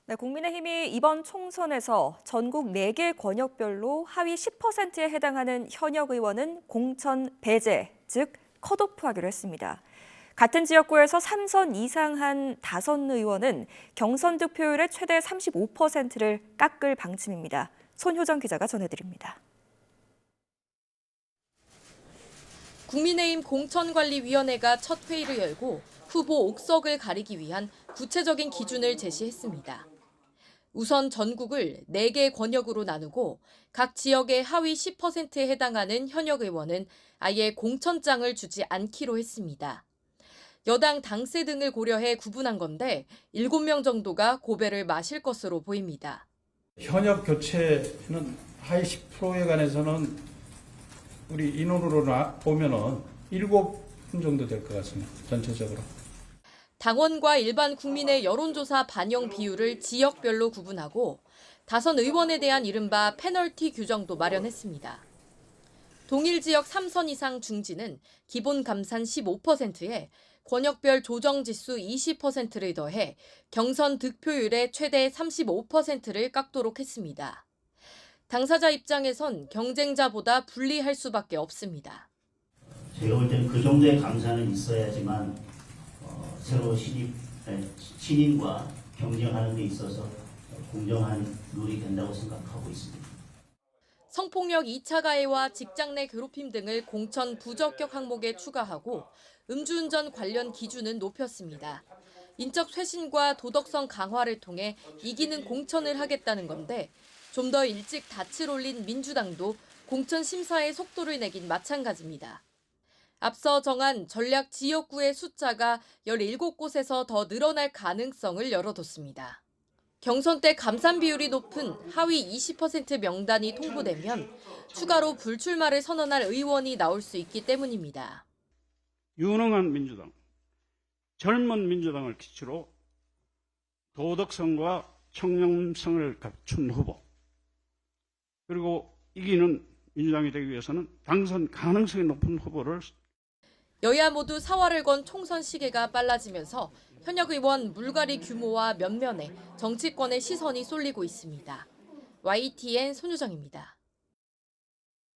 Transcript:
네, 국민의힘이 이번 총선에서 전국 4개 권역별로 하위 10%에 해당하는 현역 의원은 공천 배제, 즉 컷오프하기로 했습니다. 같은 지역구에서 3선 이상 한 5 의원은 경선 득표율의 최대 35%를 깎을 방침입니다. 손효정 기자가 전해드립니다. 국민의힘 공천관리위원회가 첫 회의를 열고 후보 옥석을 가리기 위한 구체적인 기준을 제시했습니다. 우선 전국을 4개 권역으로 나누고 각 지역의 하위 10%에 해당하는 현역 의원은 아예 공천장을 주지 않기로 했습니다. 여당 당세 등을 고려해 구분한 건데 7명 정도가 고배를 마실 것으로 보입니다. 현역 교체는 하위 10%에 관해서는 우리 인원으로 보면은 7분 정도 될 것 같습니다. 전체적으로. 당원과 일반 국민의 여론조사 반영 비율을 지역별로 구분하고 다선 의원에 대한 이른바 페널티 규정도 마련했습니다. 동일 지역 3선 이상 중진은 기본 감산 15%에 권역별 조정지수 20%를 더해 경선 득표율의 최대 35%를 깎도록 했습니다. 당사자 입장에선 경쟁자보다 불리할 수밖에 없습니다. 제가 볼 때는 그 정도의 감사는 있어야지만 새로 신인과 경쟁하는 데 있어서 공정한 룰이 된다고 생각하고 있습니다. 성폭력 2차 가해와 직장 내 괴롭힘 등을 공천 부적격 항목에 추가하고 음주운전 관련 기준은 높였습니다. 인적 쇄신과 도덕성 강화를 통해 이기는 공천을 하겠다는 건데 좀 더 일찍 닻을 올린 민주당도 공천 심사의 속도를 내긴 마찬가지입니다. 앞서 정한 전략 지역구의 숫자가 17곳에서 더 늘어날 가능성을 열어뒀습니다. 경선 때 감산 비율이 높은 하위 20% 명단이 통보되면 추가로 불출마를 선언할 의원이 나올 수 있기 때문입니다. 유능한 민주당, 젊은 민주당을 기초로 도덕성과 청렴성을 갖춘 후보, 그리고 이기는 민주당이 되기 위해서는 당선 가능성이 높은 후보를 여야 모두 사활을 건 총선 시계가 빨라지면서 현역 의원 물갈이 규모와 면면에 정치권의 시선이 쏠리고 있습니다. YTN 손유정입니다.